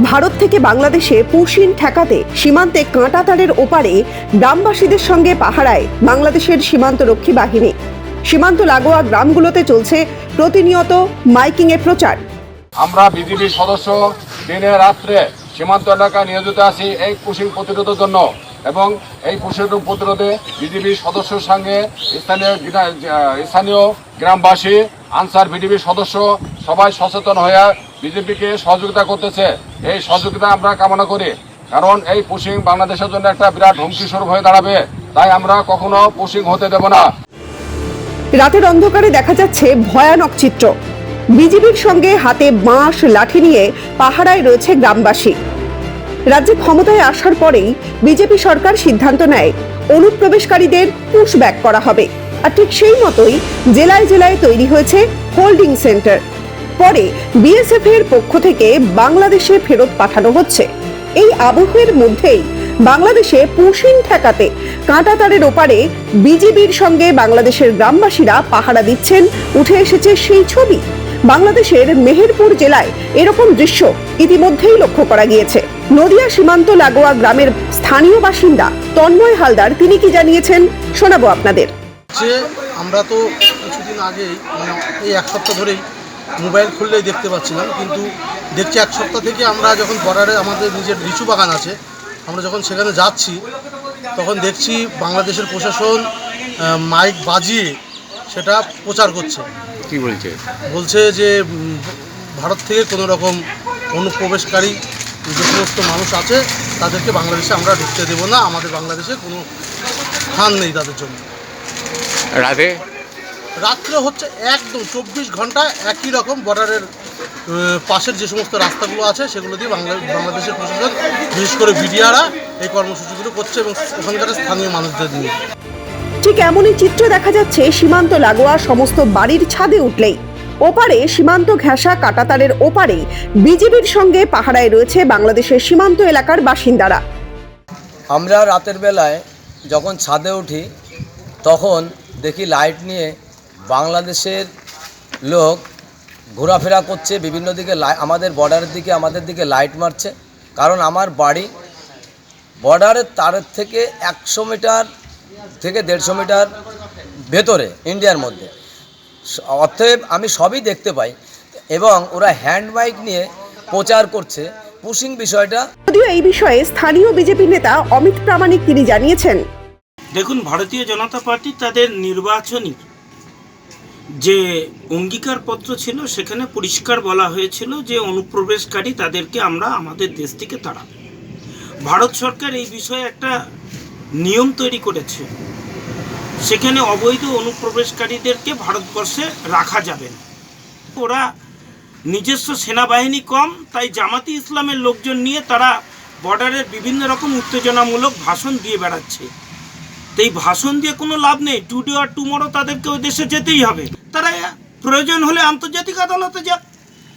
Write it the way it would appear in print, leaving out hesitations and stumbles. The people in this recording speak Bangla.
ভারত থেকে বাংলাদেশে পুশিন ঠেকাতে সীমান্তে কাঁটাতারের ওপারে গ্রামবাসীদের সঙ্গে পাহারায় বাংলাদেশের সীমান্তরক্ষী বাহিনী। সীমান্ত লাগোয়া গ্রামগুলোতে চলছে প্রতিনিয়ত মাইকিং এর প্রচার। আমরা বিজিবি সদস্য দিনে রাত্রে সীমান্ত এলাকায় নিয়োজিত আছি এই পুশিং প্রতিরোধের জন্য, এবং এই পুশিং প্রতিরোধে বিজিবি সদস্যের সঙ্গে স্থানীয় গ্রামবাসী, আনসার বিজিবি সদস্য সবাই সচেতন হয়ে বিজেপিকে সহযোগিতা করতেছে। এই সহযোগিতা আমরা কামনা করি, কারণ এই পুশিং বাংলাদেশের জন্য একটা বিরাট হুমকি স্বরূপ হয়ে দাঁড়াবে। তাই আমরা কখনো পুশিং হতে দেব না। রাতের অন্ধকারে দেখা যাচ্ছে ভয়ানক চিত্র। বিজিবির সঙ্গে হাতে বাঁশ লাঠি নিয়ে পাহারায় রয়েছে গ্রামবাসী। রাজ্যে ক্ষমতায় আসার পরেই বিজেপি সরকার সিদ্ধান্ত নেয় অনুপ্রবেশকারীদের পুশব্যাক করা হবে, আর ঠিক সেই মতোই জেলায় জেলায় তৈরি হয়েছে হোল্ডিং সেন্টার। পরে বিএসএফ এর পক্ষ থেকে বাংলাদেশে ফেরত পাঠানো হচ্ছে। এই আবহের মধ্যেই বাংলাদেশে পুশিং ঠেকাতে কাঁটাতারের ওপারে বিজিবির সঙ্গে বাংলাদেশের গ্রামবাসীরা পাহারা দিচ্ছেন। উঠে এসেছে সেই ছবি। বাংলাদেশের মেহেরপুর জেলায় এরকম দৃশ্য ইতিমধ্যেই লক্ষ্য করা গিয়েছে। নদিয়া সীমান্ত লাগোয়া গ্রামের স্থানীয় বাসিন্দা তন্ময় হালদার তিনি কি জানিয়েছেন শোনাবো আপনাদের। আমরা তো কিছুদিন আগেই এই এক সপ্তাহ ধরেই মোবাইল খুললেই দেখতে পাচ্ছিলাম, কিন্তু দেখছি এক সপ্তাহ থেকে আমরা যখন বর্ডারে আমাদের নিজের লিচু বাগান আছে, আমরা যখন সেখানে যাচ্ছি তখন দেখছি বাংলাদেশের প্রশাসন মাইক বাজিয়ে সেটা প্রচার করছে। কি বলছে? বলছে যে ভারত থেকে কোনো রকম অনুপ্রবেশকারী যে সমস্ত মানুষ আছে তাদেরকে বাংলাদেশে আমরা ঢুকতে দেবো না, আমাদের বাংলাদেশে কোনো স্থান নেই তাদের জন্য। রাত্রে হচ্ছে একদম 24 ঘন্টায় একই রকম বর্ডারের পাশের যে সমস্ত রাস্তাগুলো আছে সেগুলো দিয়ে বাংলাদেশের প্রশাসন, বিশেষ করে বিডিআররা এই কর্মসূচিগুলো করছে এবং ওখানকার স্থানীয় মানুষদের নিয়ে। ঠিক এমনই চিত্র দেখা যাচ্ছে সীমান্ত লাগোয়া সমস্ত বাড়ির ছাদে উঠলেই। ওপারে সীমান্ত ঘেঁষা কাঁটাতারের ওপারে বিজিবির সঙ্গে পাহারায় রয়েছে বাংলাদেশের সীমান্ত এলাকার বাসিন্দারা। আমরা রাতের বেলায় যখন ছাদে উঠি তখন দেখি লাইট নিয়ে বাংলাদেশের লোক ঘোরাফেরা করছে বিভিন্ন দিকে, আমাদের বর্ডারের দিকে আমাদের দিকে লাইট মারছে। কারণ আমার বাড়ি বর্ডারের তারের থেকে 100 মিটার থেকে 150 মিটার ভেতরে ইন্ডিয়ার মধ্যে, অতএব আমি সবই দেখতে পাই এবং ওরা হ্যান্ড মাইক নিয়ে প্রচার করছে পুশিং বিষয়টা। যদিও এই বিষয়ে স্থানীয় বিজেপি নেতা অমিত প্রামাণিক তিনি জানিয়েছেন, দেখুন, ভারতীয় জনতা পার্টি তাদের নির্বাচনী যে অঙ্গীকারপত্র ছিল সেখানে পরিষ্কার বলা হয়েছিল যে অনুপ্রবেশকারী তাদেরকে আমরা আমাদের দেশ থেকে তাড়াবো। ভারত সরকার এই বিষয়ে একটা নিয়ম তৈরি করেছে, সেখানে অবৈধ অনুপ্রবেশকারীদেরকে ভারতবর্ষে রাখা যাবে না। ওরা নিজস্ব সেনাবাহিনী কম, তাই জামাতি ইসলামের লোকজন নিয়ে তারা বর্ডারের বিভিন্ন রকম উত্তেজনামূলক ভাষণ দিয়ে বেড়াচ্ছে। তো এই ভাষণ দিয়ে কোনো লাভ নেই। টুডে আর টুমরো তাদেরকে ওই দেশে যেতেই হবে। তারা প্রয়োজন হলে আন্তর্জাতিক আদালতে যাক।